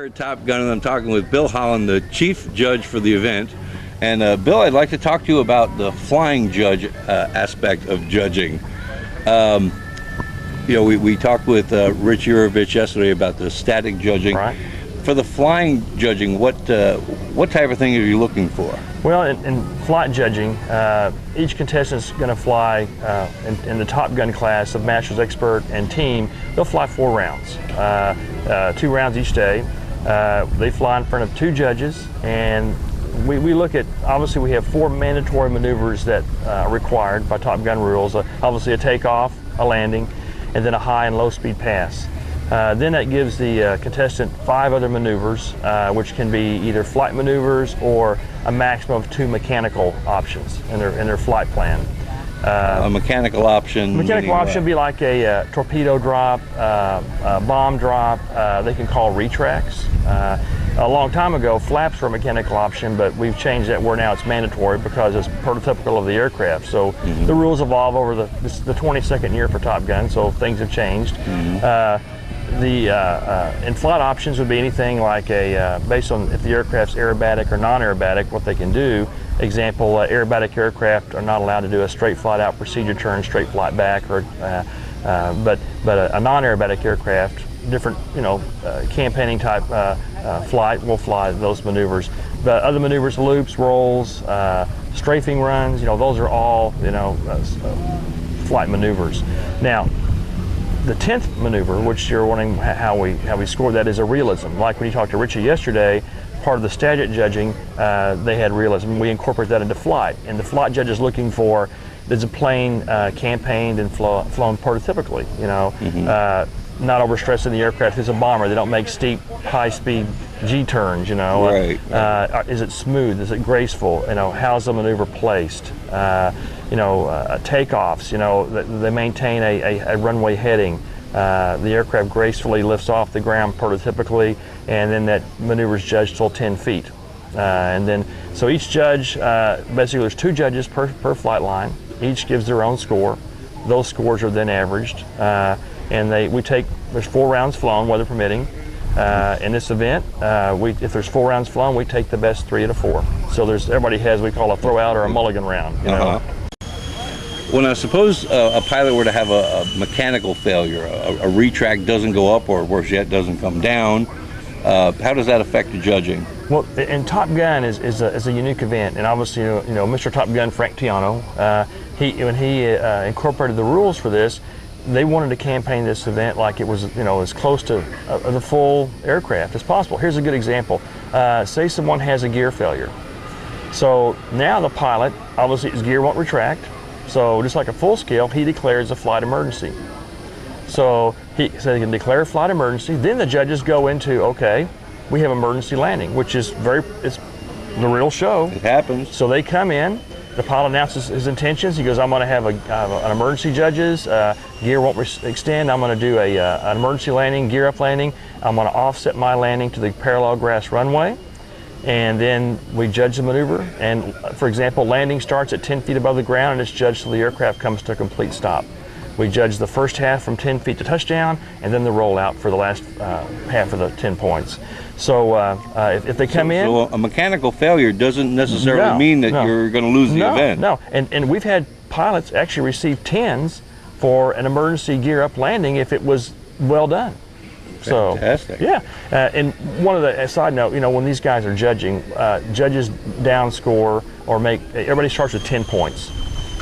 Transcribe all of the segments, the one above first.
Here at Top Gun, and I'm talking with Bill Holland, the chief judge for the event. And Bill, I'd like to talk to you about the flying judge aspect of judging. You know, we talked with Rich Urovich yesterday about the static judging. Right. For the flying judging, what type of thing are you looking for? Well, in flight judging, each contestant is going to fly in the Top Gun class of Master's Expert and Team. They'll fly 4 rounds, 2 rounds each day. They fly in front of 2 judges, and we look at, obviously we have 4 mandatory maneuvers that are required by Top Gun rules. Obviously a takeoff, a landing, and then a high and low speed pass. Then that gives the contestant 5 other maneuvers, which can be either flight maneuvers or a maximum of 2 mechanical options in their flight plan. A mechanical option? Mechanical option would be like a torpedo drop, a bomb drop. They can call retracts. A long time ago, flaps were a mechanical option, but we've changed that where now it's mandatory because it's prototypical of the aircraft. So the rules evolve over the 22nd year for Top Gun, so things have changed. In-flight options would be anything like based on if the aircraft's aerobatic or non-aerobatic, what they can do. Example, aerobatic aircraft are not allowed to do a straight flight out procedure turn, straight flight back, or but a non-aerobatic aircraft, different campaigning type flight will fly those maneuvers. But other maneuvers, loops, rolls, strafing runs, those are all flight maneuvers. Now, the 10th maneuver, which you're wondering how we score that, is a realism. Like when you talked to Richie yesterday, part of the static judging, they had realism. We incorporate that into flight, and the flight judge is looking for, is a plane campaigned and flown prototypically, not overstressing the aircraft. It's a bomber. They don't make steep, high-speed G-turns, Right. Is it smooth? Is it graceful? How's the maneuver placed? Takeoffs, they maintain a runway heading. The aircraft gracefully lifts off the ground prototypically, and then that maneuver is judged till 10 feet. So each judge, basically there's 2 judges per flight line. Each gives their own score. Those scores are then averaged. There's 4 rounds flown, weather permitting. In this event, if there's 4 rounds flown, we take the best 3 out of 4. So everybody has what we call a throw out or a mulligan round. Well, now suppose a pilot were to have a mechanical failure, a retract doesn't go up, or worse yet, doesn't come down. How does that affect the judging? Well, in Top Gun is a unique event, and obviously, Mr. Top Gun Frank Tiano, when he incorporated the rules for this, they wanted to campaign this event like it was, as close to the full aircraft as possible. Here's a good example. Say someone has a gear failure. So now the pilot, obviously his gear won't retract. So just like a full scale, he declares a flight emergency. So he can declare a flight emergency. Then the judges go into, okay, we have emergency landing, which is it's the real show. It happens. So they come in. The pilot announces his intentions. He goes, I'm going to have an emergency judges, gear won't extend. I'm going to do an emergency landing, gear up landing. I'm going to offset my landing to the parallel grass runway. And then we judge the maneuver. And for example, landing starts at 10 feet above the ground and it's judged till the aircraft comes to a complete stop. We judge the first half from 10 feet to touchdown, and then the rollout for the last half of the 10 points. So if they come in... So a mechanical failure doesn't necessarily mean that you're going to lose the event. No, and we've had pilots actually receive 10s for an emergency gear up landing if it was well done. Fantastic. So, yeah. And one of the side note, when these guys are judging, judges down score or everybody starts with 10 points.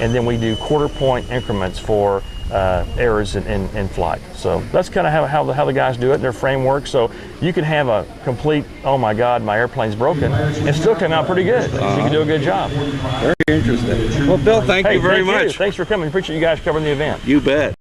And then we do quarter-point increments for errors in flight. So that's kind of how the guys do it in their framework. So you can have a complete, oh my God, my airplane's broken, and still come out pretty good. You can do a good job. Very interesting. Well, Bill, thank you very much. Thanks for coming. Appreciate you guys covering the event. You bet.